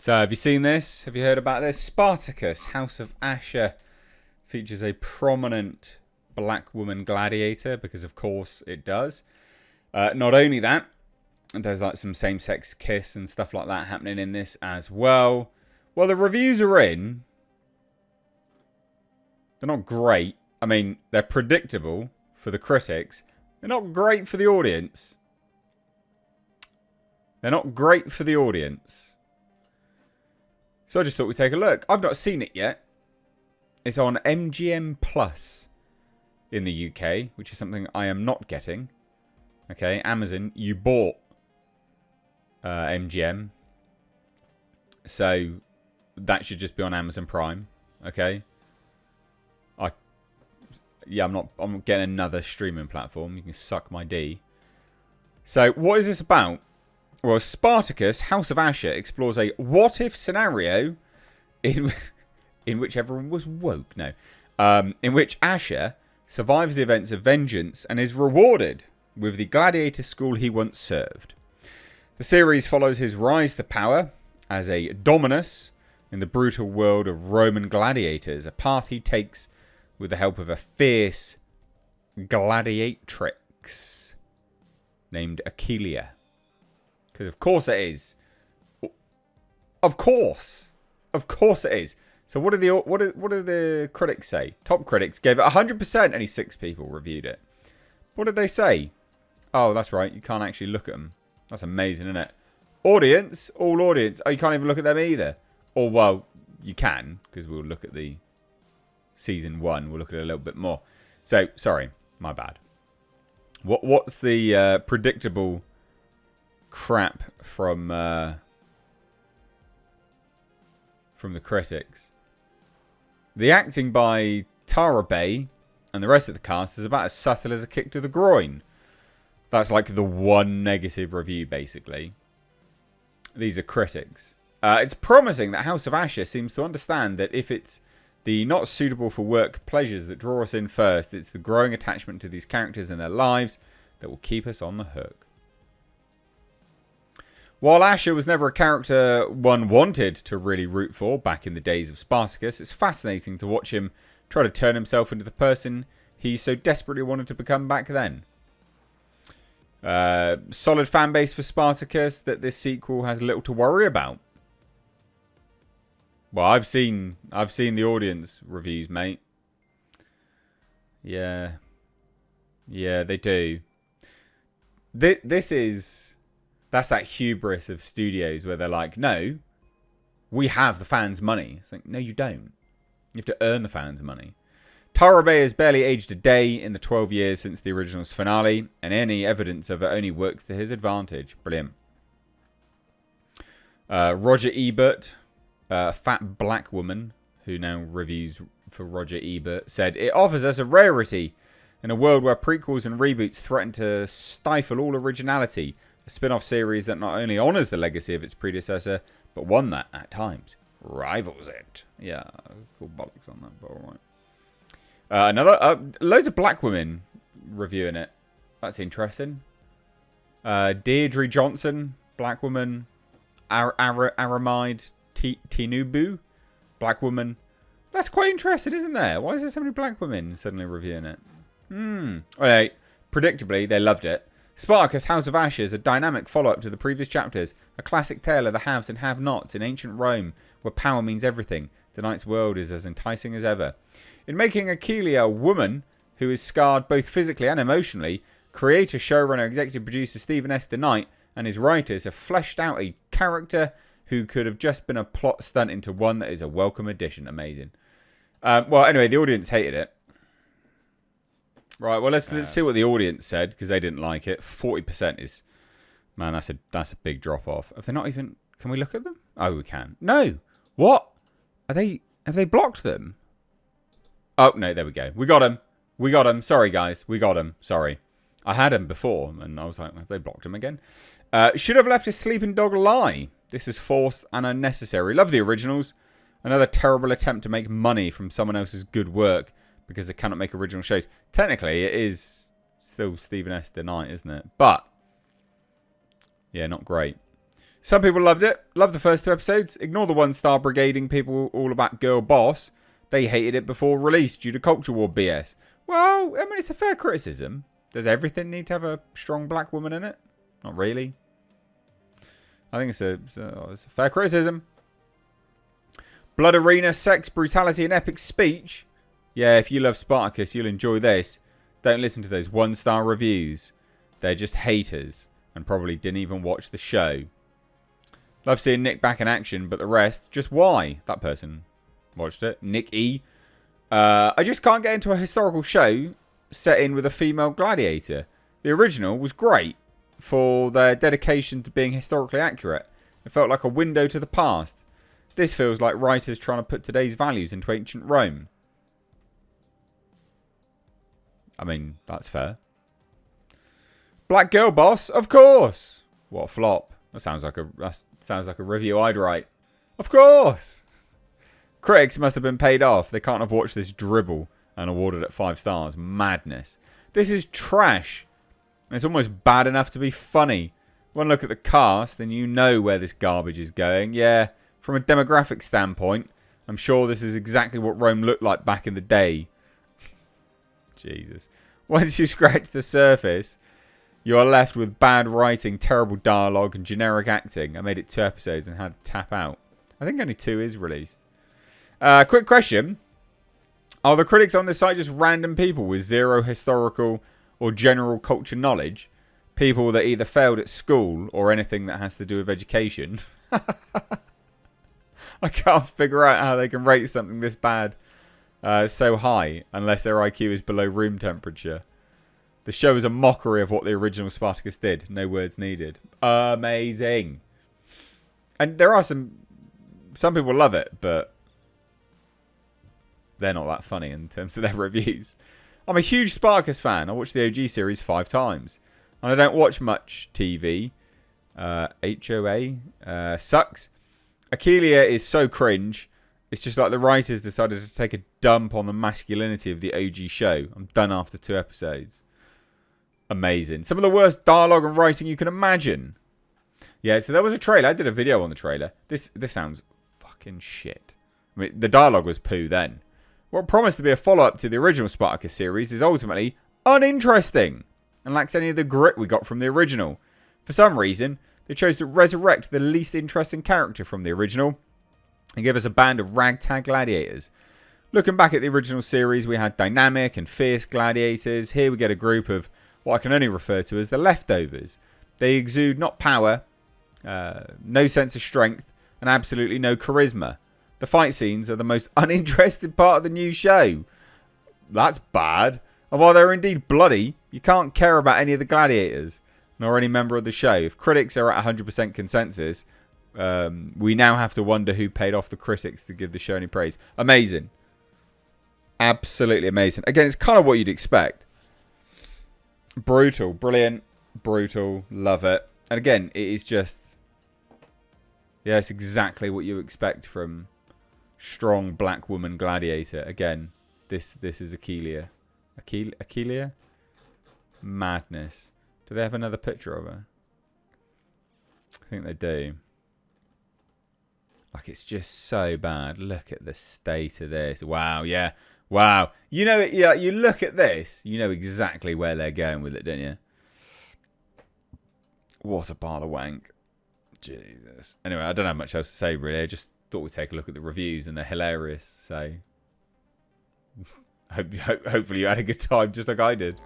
So, have you seen this? Have you heard about this? Spartacus, House of Asher, features a prominent black woman gladiator, because of course it does. Not only that, there's like some same-sex kiss and stuff like that happening in this as well. Well, the reviews are in. They're not great. I mean, they're predictable for the critics. They're not great for the audience. They're not great for the audience. So I just thought we'd take a look. I've not seen it yet. It's on MGM Plus in the UK, which is something I am not getting. Okay, Amazon, you bought MGM. So that should just be on Amazon Prime. Okay. I'm getting another streaming platform. You can suck my D. So what is this about? Well, Spartacus, House of Asher explores a what-if scenario in which everyone was woke. No. In which Asher survives the events of vengeance and is rewarded with the gladiator school he once served. The series follows his rise to power as a dominus in the brutal world of Roman gladiators, a path he takes with the help of a fierce gladiatrix named Achelia. Because of course it is. Of course it is. So what did the critics say? Top critics gave it 100%. Only 6 people reviewed it. What did they say? Oh, that's right. You can't actually look at them. That's amazing, isn't it? Audience, all audience. Oh, you can't even look at them either. Or well, you can, because we'll look at the season 1. We'll look at it a little bit more. So sorry, my bad. What's the predictable crap from the critics? The acting by Tara Bay and the rest of the cast is about as subtle as a kick to the groin. That's like the one negative review, basically. These are critics. It's promising that House of Asher seems to understand that if it's the not suitable for work pleasures that draw us in first, it's the growing attachment to these characters and their lives that will keep us on the hook. While Asher was never a character one wanted to really root for back in the days of Spartacus, it's fascinating to watch him try to turn himself into the person he so desperately wanted to become back then. Solid fan base for Spartacus that this sequel has little to worry about. Well, I've seen the audience reviews, mate. Yeah, they do. That's that hubris of studios where they're like, no, we have the fans' money. It's like, no, you don't. You have to earn the fans' money. Tara Bay has barely aged a day in the 12 years since the original's finale, and any evidence of it only works to his advantage. Brilliant. Roger Ebert, a fat black woman who now reviews for Roger Ebert, said, "It offers us a rarity in a world where prequels and reboots threaten to stifle all originality. A spin-off series that not only honours the legacy of its predecessor, but one that, at times, rivals it." Yeah, cool bollocks on that, but alright. Loads of black women reviewing it. That's interesting. Deirdre Johnson, black woman. Aramide Tinubu, black woman. That's quite interesting, isn't there? Why is there so many black women suddenly reviewing it? Alright, predictably, they loved it. Spartacus, House of Asher is a dynamic follow-up to the previous chapters, a classic tale of the haves and have-nots in ancient Rome, where power means everything. Tonight's world is as enticing as ever. In making Achelia a woman who is scarred both physically and emotionally, creator, showrunner, executive producer Stephen S. DeKnight and his writers have fleshed out a character who could have just been a plot stunt into one that is a welcome addition. Amazing. Well, anyway, the audience hated it. Right, well, let's see what the audience said, because they didn't like it. 40% is... Man, that's a big drop-off. Have they not even... Can we look at them? Oh, we can. No! What? Have they blocked them? Oh, no, there we go. We got them. We got them. Sorry, guys. We got them. Sorry. I had them before, and I was like, have they blocked him again? Should have left his sleeping dog lie. This is forced and unnecessary. Love the originals. Another terrible attempt to make money from someone else's good work because they cannot make original shows. Technically, it is still Stephen S. DeKnight, isn't it? But, yeah, not great. Some people loved it. Loved the first 2 episodes. Ignore the 1-star brigading people all about Girlboss. They hated it before release due to culture war BS. Well, I mean, it's a fair criticism. Does everything need to have a strong black woman in it? Not really. I think it's a fair criticism. Blood arena, sex, brutality, and epic speech. Yeah, if you love Spartacus, you'll enjoy this. Don't listen to those 1-star reviews. They're just haters and probably didn't even watch the show. Love seeing Nick back in action, but the rest, just why? That person watched it. Nick E. I just can't get into a historical show set in with a female gladiator. The original was great for their dedication to being historically accurate. It felt like a window to the past. This feels like writers trying to put today's values into ancient Rome. I mean, that's fair. Black Girl Boss, of course. What a flop. That sounds like a review I'd write. Of course. Critics must have been paid off. They can't have watched this dribble and awarded it 5 stars. Madness. This is trash. And it's almost bad enough to be funny. One look at the cast and you know where this garbage is going. Yeah, from a demographic standpoint, I'm sure this is exactly what Rome looked like back in the day. Jesus. Once you scratch the surface, you are left with bad writing, terrible dialogue, and generic acting. I made it 2 episodes and had to tap out. I think only 2 is released. Quick question. Are the critics on this site just random people with zero historical or general culture knowledge? People that either failed at school or anything that has to do with education? I can't figure out how they can rate something this bad so high unless their IQ is below room temperature. The show is a mockery of what the original Spartacus did. No words needed. Amazing. And there are some people love it, but they're not that funny in terms of their reviews. I'm a huge Spartacus fan. I watched the OG series 5 times. And I don't watch much TV. HOA sucks. Aquilia is so cringe. It's just like the writers decided to take a dump on the masculinity of the OG show. I'm done after 2 episodes. Amazing. Some of the worst dialogue and writing you can imagine. Yeah, so there was a trailer. I did a video on the trailer. This sounds fucking shit. I mean, the dialogue was poo then. What promised to be a follow-up to the original Spartacus series is ultimately uninteresting and lacks any of the grit we got from the original. For some reason, they chose to resurrect the least interesting character from the original and give us a band of ragtag gladiators. Looking back at the original series, we had dynamic and fierce gladiators. Here we get a group of what I can only refer to as the leftovers. They exude not power, no sense of strength, and absolutely no charisma. The fight scenes are the most uninteresting part of the new show. That's bad. And while they're indeed bloody, you can't care about any of the gladiators, nor any member of the show. If critics are at 100% consensus, we now have to wonder who paid off the critics to give the show any praise. Amazing. Absolutely amazing. Again, it's kind of what you'd expect. Brutal. Brilliant. Brutal. Love it. And again, it is just... yeah, it's exactly what you expect from strong black woman gladiator. Again, this is Aquilia. Aquilia? Madness. Do they have another picture of her? I think they do. Like, it's just so bad. Look at the state of this. Wow, yeah. Wow. You know, yeah, you look at this, you know exactly where they're going with it, don't you? What a pile of wank. Jesus. Anyway, I don't have much else to say, really. I just thought we'd take a look at the reviews, and they're hilarious. So, hopefully you had a good time, just like I did.